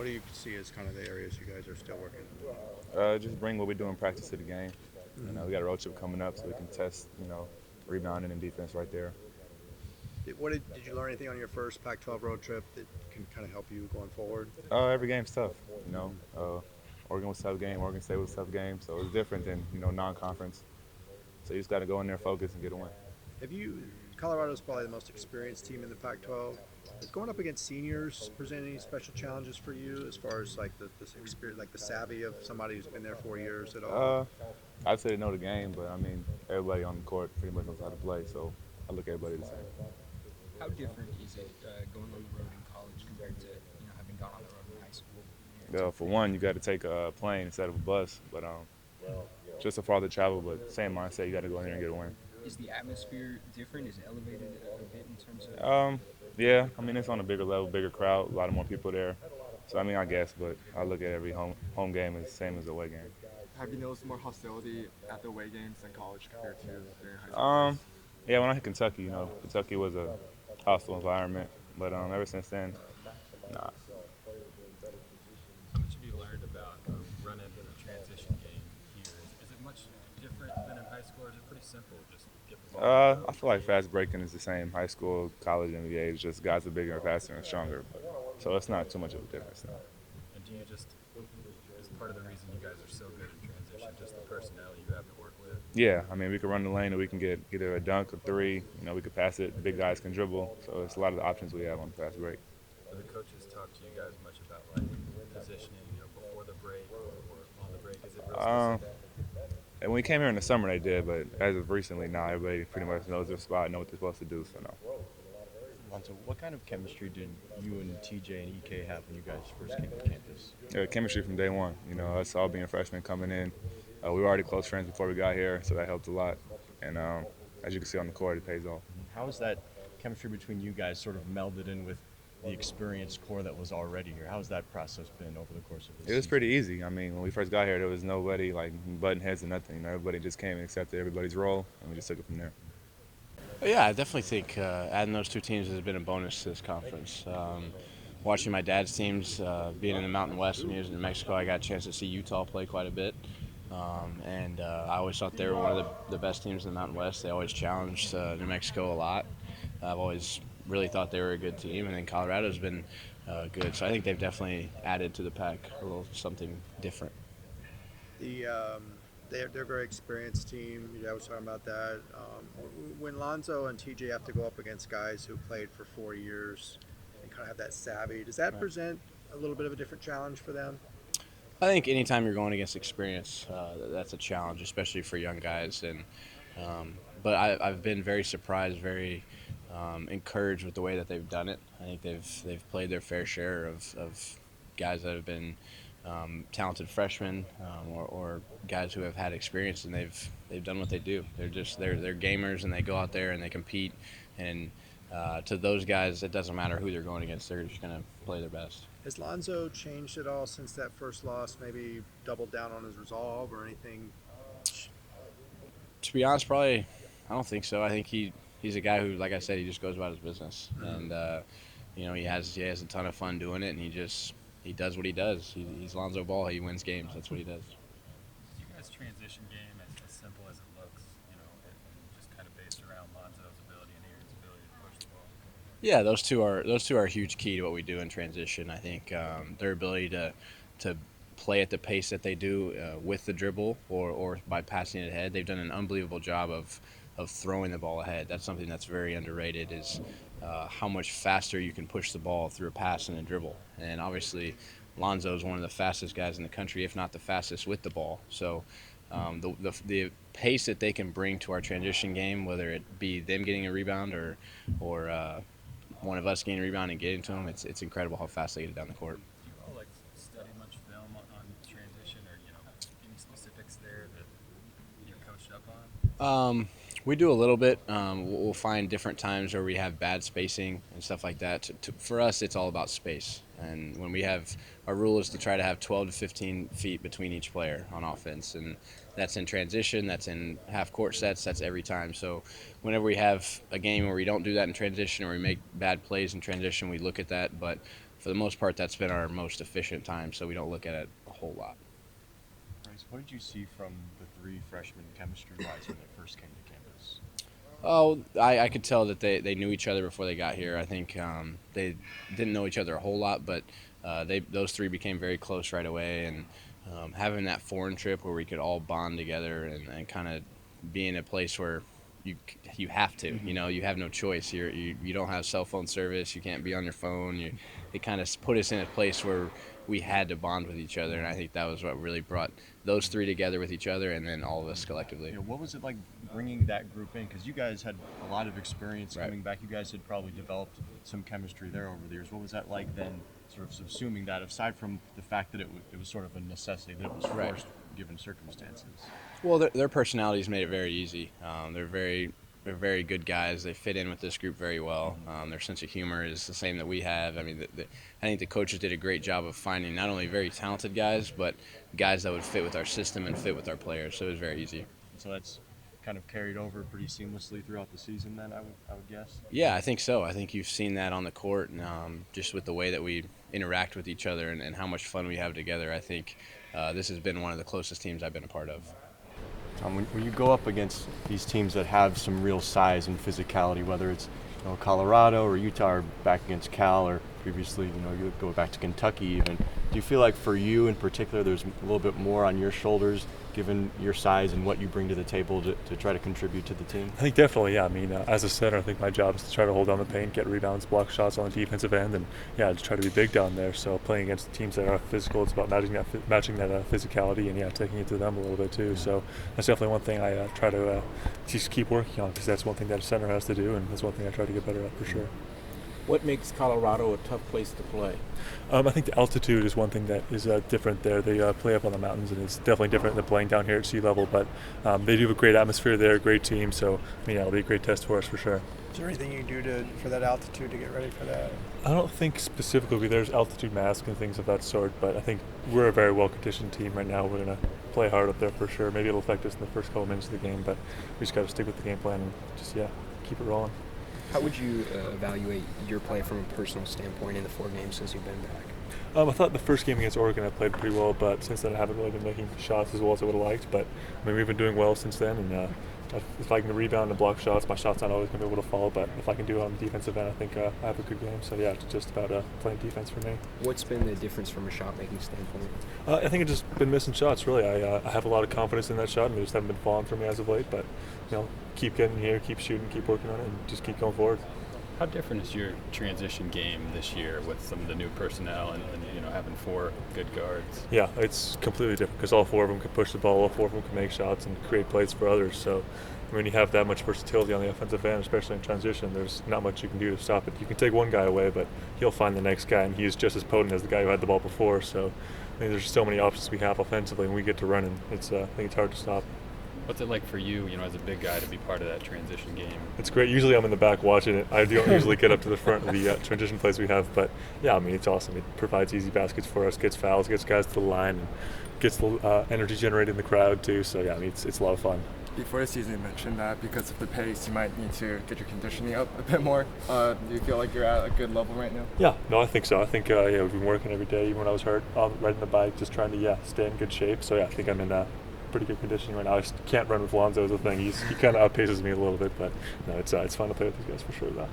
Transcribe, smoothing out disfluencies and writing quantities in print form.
What do you see as kind of the areas you guys are still working? Just bring what we do in practice to the game. We got a Mm-hmm. road trip coming up, so we can test, rebounding and defense right there. Did you learn anything on your first Pac-12 road trip that can kind of help you going forward? Every game's tough, you know. Mm-hmm. Oregon was a tough game. Oregon State was a tough game, so it's different than non-conference. So you just got to go in there, focus, and get a win. Have you? Colorado's probably the most experienced team in the Pac-12. Is going up against seniors present any special challenges for you as far as like the experience, like the savvy of somebody who's been there 4 years at all? Uh, I'd say they know the game, but I mean, everybody on the court pretty much knows how to play, so I look at everybody the same. How different is it going on the road in college compared to having gone on the road in high school? For one, you got to take a plane instead of a bus, but just a farther travel, but same mindset. You got to go in there and get a win. Is the atmosphere different? Is it elevated a bit in terms of? Yeah, I mean it's on a bigger level, bigger crowd, a lot of more people there. So I mean, I guess, but I look at every home game as the same as a away game. Have you noticed more hostility at the away games than college compared to during high school Um, days? yeah, when I hit Kentucky, Kentucky was a hostile environment, but ever since then, nah. How much have you learned about running the transition game here? Is it much different than in high school, or is it pretty simple? Just get the ball. I feel like fast breaking is the same. High school, college, NBA. It's just guys are bigger and faster and stronger. So it's not too much of a difference now. And do you just, is part of the reason you guys are so good in transition, just the personnel you have to work with? Yeah, I mean we can run the lane, or we can get either a dunk or three. We could pass it. Big guys can dribble. So it's a lot of the options we have on fast break. Do the coaches talk to you guys much about like positioning, before the break or on the break? Is it real Um, specific? and when we came here in the summer, they did, but as of recently, now everybody pretty much knows their spot, know what they're supposed to do. So no. Lonzo, what kind of chemistry did you and TJ and EK have when you guys first came to campus? Yeah, chemistry from day one. Us all being freshmen coming in, we were already close friends before we got here, so that helped a lot. And as you can see on the court, it pays off. How has that chemistry between you guys sort of melded in with the experienced core that was already here? How's that process been over the course of this It was season? pretty easy. I mean, when we first got here, there was nobody like button heads or nothing. Everybody just came and accepted everybody's role, and we just took it from there. Yeah, I definitely think adding those two teams has been a bonus to this conference. Watching my dad's teams, being in the Mountain West when he was in New Mexico, I got a chance to see Utah play quite a bit. And I always thought they were one of the best teams in the Mountain West. They always challenged New Mexico a lot. I've always really thought they were a good team, and then Colorado's been good. So I think they've definitely added to the pack a little something different. The they're a very experienced team. I was talking about that. When Lonzo and TJ have to go up against guys who played for 4 years and kind of have that savvy, does that Right. present a little bit of a different challenge for them? I think anytime you're going against experience, that's a challenge, especially for young guys. But I've been very surprised, very encouraged with the way that they've done it. I think they've played their fair share of guys that have been talented freshmen or guys who have had experience, and they've done what they do. They're gamers, and they go out there and they compete. And to those guys, it doesn't matter who they're going against; they're just going to play their best. Has Lonzo changed at all since that first loss? Maybe doubled down on his resolve or anything? To be honest, probably I don't think so. I think he's a guy who, like I said, he just goes about his business, and he has a ton of fun doing it, and he does what he does. He's Lonzo Ball. He wins games. That's what he does. Is you guys' transition game as simple as it looks, and just kind of based around Lonzo's ability and Aaron's ability to push the ball? Yeah, those two are a huge key to what we do in transition. I think their ability to play at the pace that they do with the dribble or by passing it ahead. They've done an unbelievable job of throwing the ball ahead. That's something that's very underrated. Is how much faster you can push the ball through a pass and a dribble. And obviously, Lonzo is one of the fastest guys in the country, if not the fastest with the ball. So. The pace that they can bring to our transition game, whether it be them getting a rebound or one of us getting a rebound and getting to them, it's incredible how fast they get it down the court. Do you all like study much film on transition, or any specifics there that you're coached up on? We do a little bit. We'll find different times where we have bad spacing and stuff like that. For us, it's all about space. And when we have our rule is to try to have 12 to 15 feet between each player on offense, and that's in transition, that's in half court sets, that's every time. So whenever we have a game where we don't do that in transition or we make bad plays in transition, we look at that. But for the most part, that's been our most efficient time, so we don't look at it a whole lot. Bryce, what did you see from the three freshmen chemistry-wise when they first came to campus? Oh, I could tell that they knew each other before they got here. I think they didn't know each other a whole lot, but those three became very close right away. And having that foreign trip where we could all bond together and kind of be in a place where you have to, you have no choice. You don't have cell phone service. You can't be on your phone. It kind of put us in a place where we had to bond with each other, and I think that was what really brought those three together with each other, and then all of us collectively. What was it like bringing that group in? Because you guys had a lot of experience coming back. You guys had probably developed some chemistry there over the years. What was that like then, sort of subsuming that, aside from the fact that it was sort of a necessity, that it was forced given circumstances? Well, their personalities made it very easy. They're very good guys. They fit in with this group very well. Their sense of humor is the same that we have. I mean, I think the coaches did a great job of finding not only very talented guys, but guys that would fit with our system and fit with our players. So it was very easy. So that's kind of carried over pretty seamlessly throughout the season then, I would guess? Yeah, I think so. I think you've seen that on the court, and just with the way that we interact with each other and how much fun we have together. I think this has been one of the closest teams I've been a part of. When you go up against these teams that have some real size and physicality, whether it's Colorado or Utah or back against Cal or previously, you go back to Kentucky even, do you feel like for you in particular there's a little bit more on your shoulders given your size and what you bring to the table to try to contribute to the team? I think definitely, yeah. I mean, as a center, I think my job is to try to hold down the paint, get rebounds, block shots on the defensive end, and just try to be big down there. So playing against teams that are physical, it's about matching that physicality and taking it to them a little bit too. So that's definitely one thing I try to just keep working on, because that's one thing that a center has to do, and that's one thing I try to get better at for sure. What makes Colorado a tough place to play? I think the altitude is one thing that is different there. They play up on the mountains, and it's definitely different than playing down here at sea level. But they do have a great atmosphere there, a great team. So, it'll be a great test for us for sure. Is there anything you do for that altitude to get ready for that? I don't think specifically there's altitude masks and things of that sort, but I think we're a very well-conditioned team right now. We're going to play hard up there for sure. Maybe it'll affect us in the first couple minutes of the game, but we just got to stick with the game plan and just, keep it rolling. How would you evaluate your play from a personal standpoint in the 4 games since you've been back? I thought the first game against Oregon I played pretty well, but since then I haven't really been making shots as well as I would have liked. But we've been doing well since then, and if I can rebound and block shots, my shot's not always going to be able to fall. But if I can do it on the defensive end, I think I have a good game. So it's just about playing defense for me. What's been the difference from a shot-making standpoint? I think I've just been missing shots. Really, I have a lot of confidence in that shot, and they just haven't been falling for me as of late. But keep getting here, keep shooting, keep working on it, and just keep going forward. How different is your transition game this year with some of the new personnel and having 4 good guards? Yeah, it's completely different because all 4 of them can push the ball, all 4 of them can make shots and create plays for others. So when you have that much versatility on the offensive end, especially in transition, there's not much you can do to stop it. You can take one guy away, but he'll find the next guy, and he's just as potent as the guy who had the ball before. So there's so many options we have offensively, and we get to run, and I think it's hard to stop. What's it like for you, as a big guy, to be part of that transition game? It's great. Usually I'm in the back watching it. I don't usually get up to the front of the transition plays we have. But, it's awesome. It provides easy baskets for us, gets fouls, gets guys to the line, and gets the energy generated in the crowd, too. So, it's a lot of fun. Before the season, you mentioned that because of the pace, you might need to get your conditioning up a bit more. Do you feel like you're at a good level right now? Yeah, no, I think so. I think, we've been working every day, even when I was hurt, riding the bike, just trying to, stay in good shape. So, I think I'm in pretty good conditioning right now. I just can't run with Lonzo is the thing. He kind of outpaces me a little bit, but no, it's fun to play with these guys for sure, though.